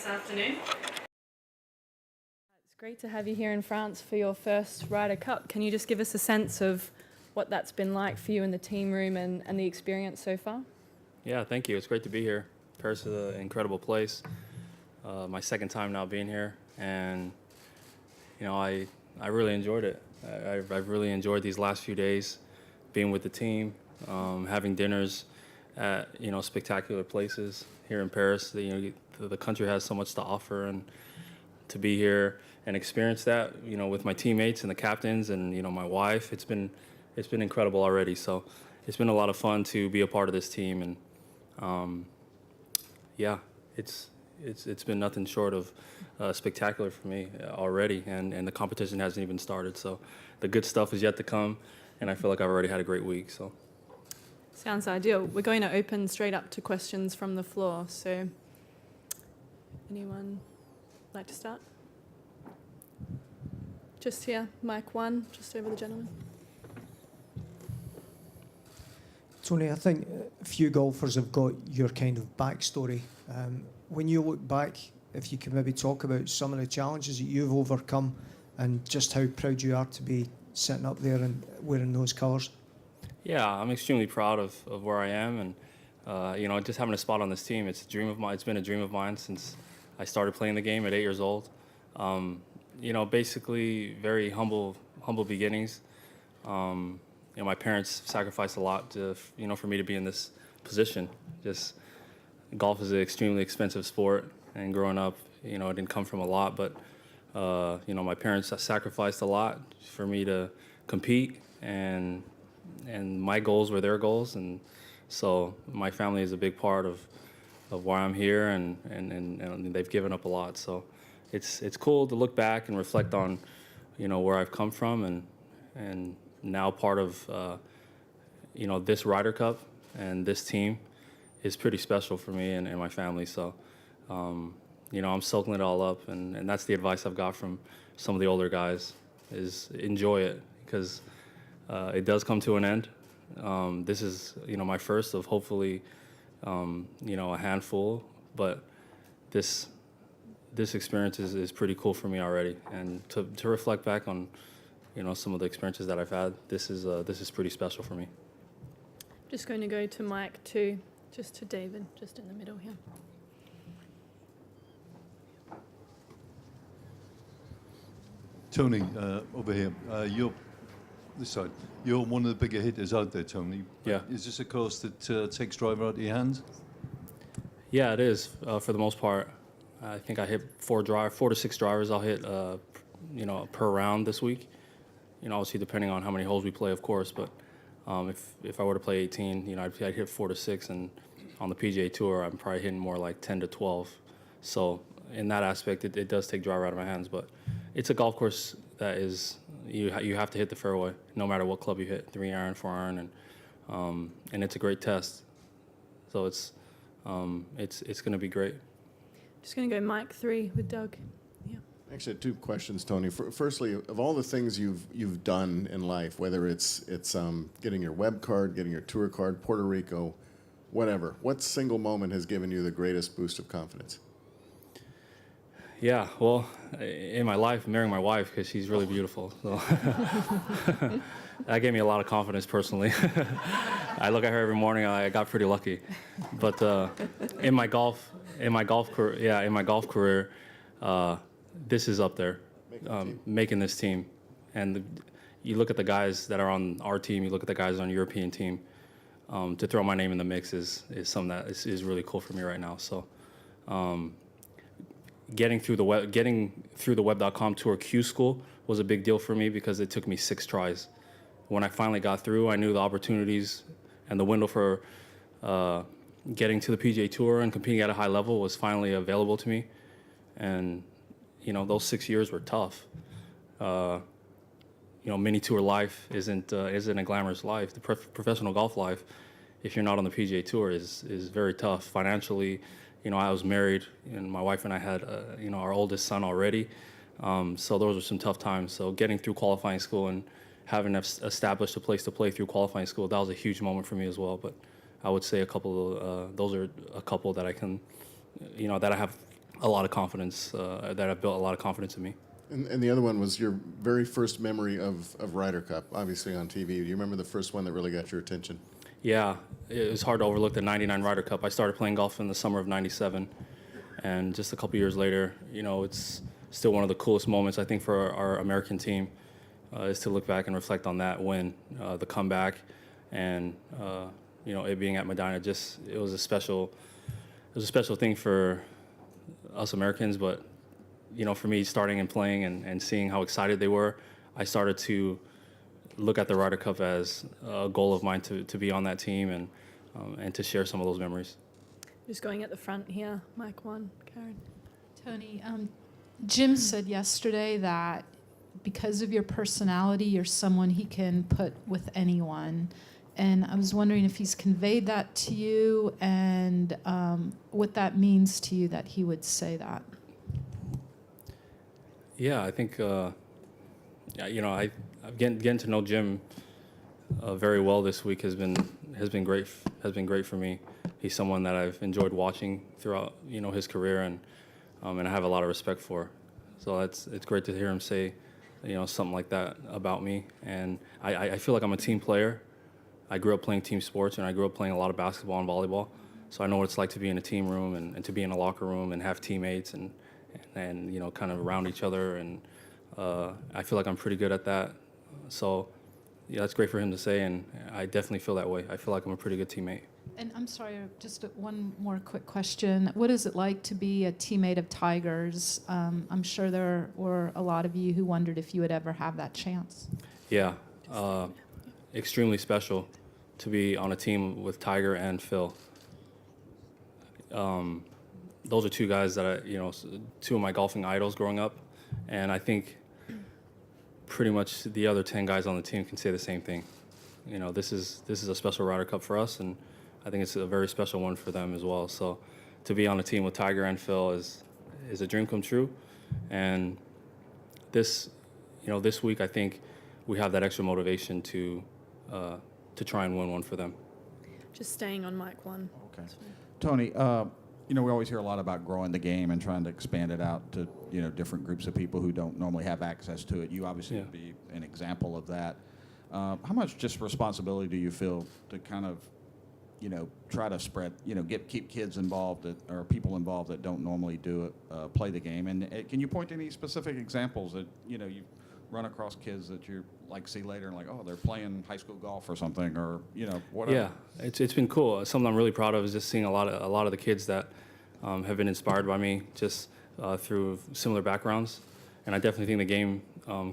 this afternoon. It's great to have you here in France for your first Ryder Cup. Can you just give us a sense of what that's been like for you in the team room and the experience so far? Yeah, thank you. It's great to be here. Paris is an incredible place. My second time now being here, and I really enjoyed it. I've really enjoyed these last few days, being with the team, having dinners at spectacular places here in Paris. The country has so much to offer, and to be here and experience that, with my teammates and the captains and my wife, it's been incredible already. So it's been a lot of fun to be a part of this team, and yeah, it's been nothing short of spectacular for me already, and the competition hasn't even started. So the good stuff is yet to come, and I feel like I've already had a great week. So sounds ideal. We're going to open straight up to questions from the floor. So anyone like to start? Just here, mic one, just over the gentleman. Tony, I think a few golfers have got your kind of backstory. When you look back, if you could maybe talk about some of the challenges that you've overcome and just how proud you are to be sitting up there and wearing those colours. yeah, I'm extremely proud of where I am, and just having a spot on this team. It's a dream of mine. It's been a dream of mine since I started playing the game at 8 years old. Basically very humble beginnings. My parents sacrificed a lot for me to be in this position. Just golf is an extremely expensive sport, and growing up, it didn't come from a lot, but my parents sacrificed a lot for me to compete, and my goals were their goals, and so my family is a big part of why I'm here, and they've given up a lot. So it's cool to look back and reflect on where I've come from, and now part of this Ryder Cup and this team is pretty special for me and my family. So I'm soaking it all up, and that's the advice I've got from some of the older guys is enjoy it, because it does come to an end. This is my first of hopefully a handful, but this experience is pretty cool for me already, and to reflect back on some of the experiences that I've had, this is pretty special for me. Just going to go to mic two, just to David, just in the middle here. Tony, over here. You're this side. You're one of the bigger hitters out there, Tony. Yeah. Is this a course that takes driver out of your hands? Yeah, it is for the most part. I think I hit 4 to 6 drivers I'll hit per round this week. Obviously depending on how many holes we play, of course, but if I were to play 18, I'd hit 4 to 6, and on the PGA Tour, I'm probably hitting more like 10 to 12. So in that aspect, it does take driver out of my hands, but it's a golf course that is, you have to hit the fairway, no matter what club you hit, 3-iron, 4-iron, and it's a great test. So it's going to be great. Just going to go mic three with Doug. Yeah. Actually, I have 2 questions, Tony. Firstly, of all the things you've done in life, whether it's getting your web card, getting your tour card, Puerto Rico, whatever, what single moment has given you the greatest boost of confidence? Yeah, well, in my life, marrying my wife, because she's really beautiful. So that gave me a lot of confidence personally. I look at her every morning. I got pretty lucky. But in my golf career, this is up there, making this team. And you look at the guys that are on our team. You look at the guys on the European team. To throw my name in the mix is something that is really cool for me right now. So. Getting through the web.com tour Q school was a big deal for me, because it took me 6 tries. When I finally got through, I knew the opportunities and the window for getting to the PGA Tour and competing at a high level was finally available to me. And those 6 years were tough. Mini tour life isn't a glamorous life. The professional golf life, if you're not on the PGA Tour, is very tough financially. I was married, and my wife and I had, our oldest son already. So those were some tough times. So getting through qualifying school and having established a place to play through qualifying school, that was a huge moment for me as well. But I would say those are a couple that I can, that I have a lot of confidence, that have built a lot of confidence in me. And the other one was your very first memory of Ryder Cup, obviously on TV. Do you remember the first one that really got your attention? Yeah, it was hard to overlook the 99 Ryder Cup. I started playing golf in the summer of 97, and just a couple years later, it's still one of the coolest moments, I think, for our American team, is to look back and reflect on that win, the comeback, and, it being at Medina. It was a special thing for us Americans, but, for me, starting and playing and seeing how excited they were, I started to look at the Ryder Cup as a goal of mine to be on that team and to share some of those memories. Just going at the front here, mic 1, Karen. Tony, Jim said yesterday that because of your personality, you're someone he can put with anyone. And I was wondering if he's conveyed that to you and what that means to you that he would say that. Yeah, I think, I've getting to know Jim very well this week has been great for me. He's someone that I've enjoyed watching throughout his career, and I have a lot of respect for. So it's great to hear him say something like that about me. And I feel like I'm a team player. I grew up playing team sports, and I grew up playing a lot of basketball and volleyball. So I know what it's like to be in a team room and to be in a locker room and have teammates and kind of around each other. And I feel like I'm pretty good at that. So, yeah, that's great for him to say, and I definitely feel that way. I feel like I'm a pretty good teammate. And I'm sorry, just one more quick question. What is it like to be a teammate of Tiger's? I'm sure there were a lot of you who wondered if you would ever have that chance. Yeah, extremely special to be on a team with Tiger and Phil. Those are two guys that two of my golfing idols growing up, and I think pretty much the other 10 guys on the team can say the same thing. This is a special Ryder Cup for us, and I think it's a very special one for them as well. So to be on a team with Tiger and Phil is a dream come true. And this week I think we have that extra motivation to try and win one for them. Just staying on mic 1. Okay. Tony, we always hear a lot about growing the game and trying to expand it out to, different groups of people who don't normally have access to it. You obviously would be an example of that. How much just responsibility do you feel to kind of, try to spread, keep kids involved or people involved that don't normally play the game? And can you point to any specific examples that, you run across kids that you see later and oh, they're playing high school golf or something, or whatever? Yeah, it's been cool. Something I'm really proud of is just seeing a lot of the kids that have been inspired by me just through similar backgrounds, and I definitely think the game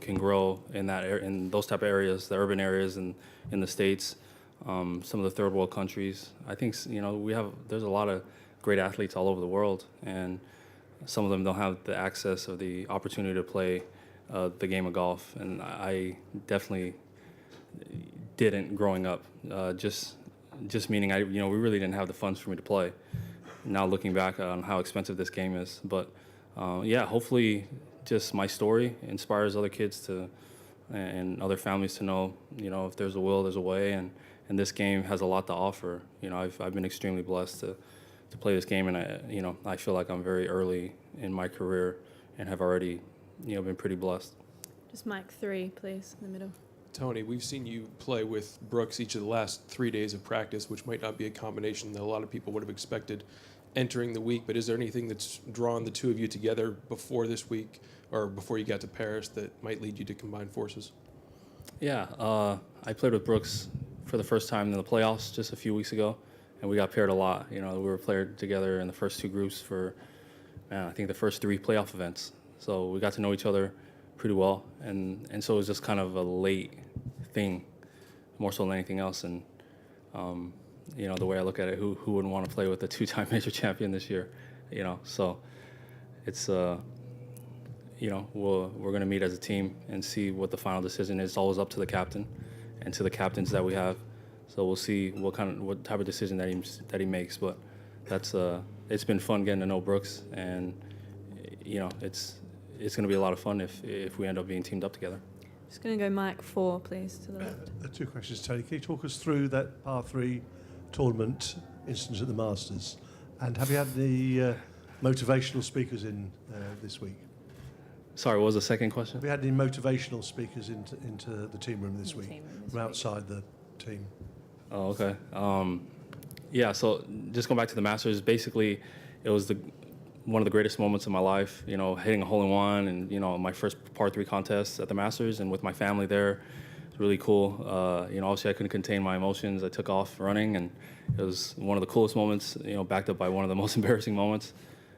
can grow in those type of areas, the urban areas in the States, some of the third world countries. I think there's a lot of great athletes all over the world, and some of them don't have the access or the opportunity to play the game of golf, and I definitely didn't growing up. Just meaning we really didn't have the funds for me to play. Now looking back on how expensive this game is, but hopefully just my story inspires other kids and other families to know, if there's a will, there's a way, and this game has a lot to offer. I've been extremely blessed to play this game, and I feel like I'm very early in my career and have already been pretty blessed. Just mic 3, please, in the middle. Tony, we've seen you play with Brooks each of the last 3 days of practice, which might not be a combination that a lot of people would have expected entering the week, but is there anything that's drawn the two of you together before this week or before you got to Paris that might lead you to combine forces? Yeah, I played with Brooks for the first time in the playoffs just a few weeks ago, and we got paired a lot. We were paired together in the first 2 groups for, I think the first 3 playoff events. So we got to know each other pretty well, and so it was just kind of a late thing, more so than anything else. And the way I look at it, who wouldn't want to play with a 2-time major champion this year? So it's we're going to meet as a team and see what the final decision is. It's always up to the captain and to the captains that we have. So we'll see what type of decision that he makes. But it's been fun getting to know Brooks, and it's going to be a lot of fun if we end up being teamed up together. Just going to go mic 4, please, to the left. 2 questions, Tony. Can you talk us through that par 3 tournament instance at the Masters? And have you had the motivational speakers in this week? Sorry, what was the second question? Have we had any motivational speakers into the team room this week from outside the team? Oh, okay. Yeah, so just going back to the Masters, basically it was one of the greatest moments of my life, you know, hitting a hole-in-one and, you know, my first par 3 contest at the Masters and with my family there. It's really cool. You know, obviously I couldn't contain my emotions. I took off running and it was one of the coolest moments, you know, backed up by one of the most embarrassing moments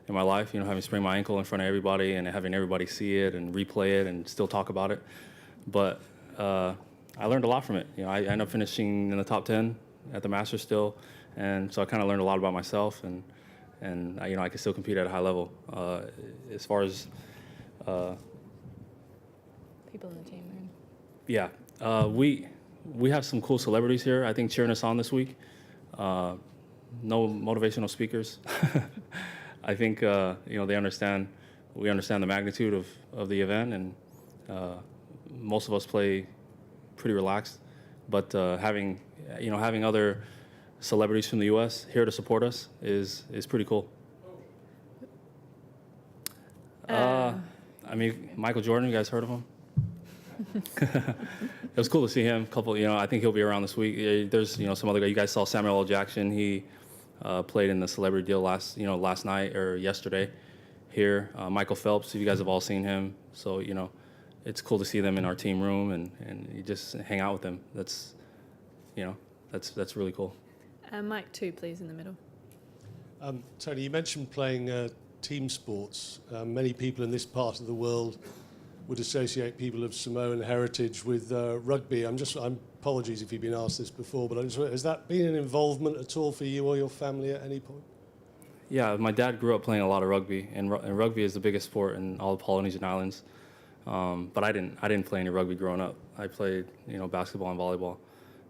in my life, you know, having sprained my ankle in front of everybody and having everybody see it and replay it and still talk about it. But I learned a lot from it. You know, I ended up finishing in the top 10 at the Masters still, and so I kind of learned a lot about myself, and you know, I can still compete at a high level. As far as People in the team room. yeah, we have some cool celebrities here, I think, cheering us on this week. No motivational speakers. I think you know, we understand the magnitude of the event, and most of us play pretty relaxed. But having other celebrities from the U.S. here to support us is pretty cool. I mean, Michael Jordan, you guys heard of him? It was cool to see him. You know, I think he'll be around this week. There's, you know, some other guy. You guys saw Samuel L. Jackson. He played in the celebrity deal last night or yesterday here. Michael Phelps, you guys have all seen him. So, you know, it's cool to see them in our team room and you just hang out with them. That's, you know, that's really cool. Mike 2, please, in the middle. Tony, you mentioned playing team sports. Many people in this part of the world would associate people of Samoan heritage with rugby. I'm apologies if you've been asked this before, but has that been an involvement at all for you or your family at any point? Yeah, my dad grew up playing a lot of rugby, and rugby is the biggest sport in all the Polynesian islands. But I didn't play any rugby growing up. I played, you know, basketball and volleyball.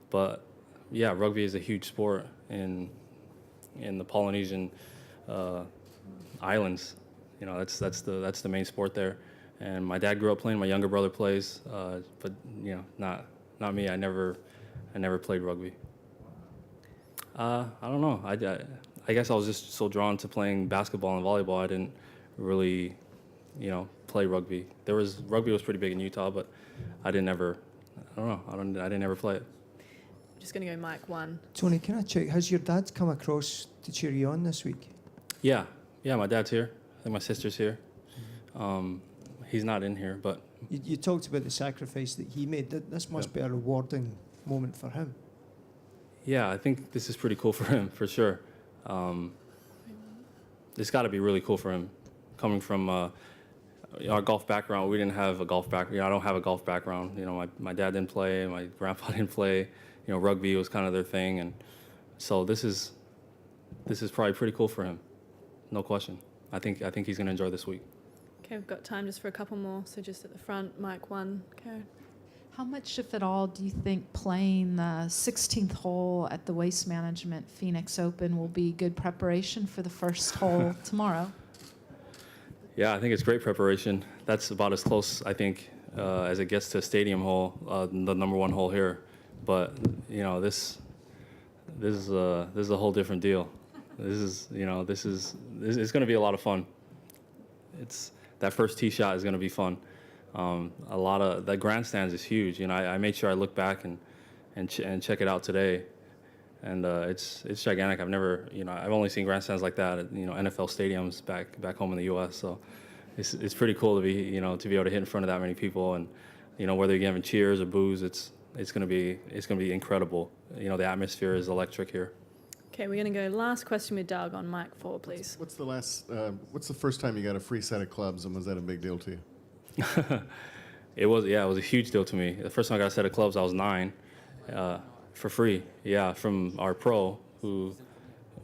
But yeah, rugby is a huge sport in the Polynesian islands. You know, that's the main sport there. And my dad grew up playing. My younger brother plays, but you know, not me. I never played rugby. I don't know. I guess I was just so drawn to playing basketball and volleyball. I didn't really, you know, play rugby. Rugby was pretty big in Utah, but I didn't ever play it. I'm just going to go Mike 1. Tony, can I check? Has your dad come across to cheer you on this week? Yeah, my dad's here. I think my sister's here. He's not in here, but You talked about the sacrifice that he made. This must be a rewarding moment for him. yeah, I think this is pretty cool for him, for sure. It's got to be really cool for him. Coming from our golf background, we didn't have a golf background. You know, I don't have a golf background. You know, my dad didn't play, my grandpa didn't play. You know, rugby was kind of their thing, and so this is probably pretty cool for him, no question. I think he's going to enjoy this week. Okay, we've got time just for a couple more. So just at the front, Mike 1, Karen. How much, if at all, do you think playing the 16th hole at the Waste Management Phoenix Open will be good preparation for the first hole tomorrow? Yeah, I think it's great preparation. That's about as close, I think, as it gets to a stadium hole, the number 1 hole here. But you know, this is a whole different deal. It's going to be a lot of fun. That first tee shot is going to be fun. A lot of the grandstands is huge. You know, I made sure I look back and check it out today, and it's gigantic. I've only seen grandstands like that at, you know, NFL stadiums back home in the U.S. So it's pretty cool to be able to hit in front of that many people, and you know, whether you're giving cheers or boos, it's gonna be incredible. You know, the atmosphere is electric here. Okay, we're going to go last question with Doug on Mike 4, please. What's the first time you got a free set of clubs, and was that a big deal to you? It was a huge deal to me. The first time I got a set of clubs, I was 9, for free. Yeah, from our pro, who,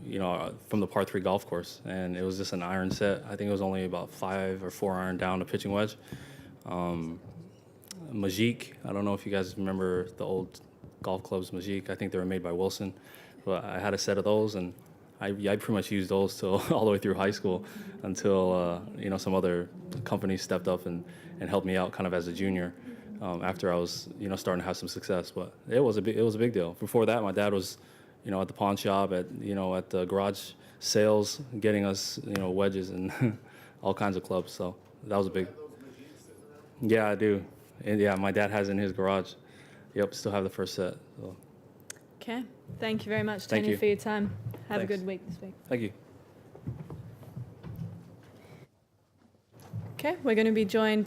you know, from the par 3 golf course, and it was just an iron set. I think it was only about 5 or 4 iron down a pitching wedge. Magique, I don't know if you guys remember the old golf clubs, Magique. I think they were made by Wilson. But I had a set of those, and I pretty much used those till all the way through high school until you know, some other companies stepped up and helped me out kind of as a junior after I was, you know, starting to have some success. But it was a big deal. Before that, my dad was you know, at the pawn shop, at the garage sales, getting us, you know, wedges and all kinds of clubs. So that was a big. Yeah, I do. And yeah, my dad has it in his garage. Yep, still have the first set. So. Okay. Thank you very much, Thank Tony, you. for your time. Have Thanks. a good week this week. Thank you. Okay, we're going to be joined by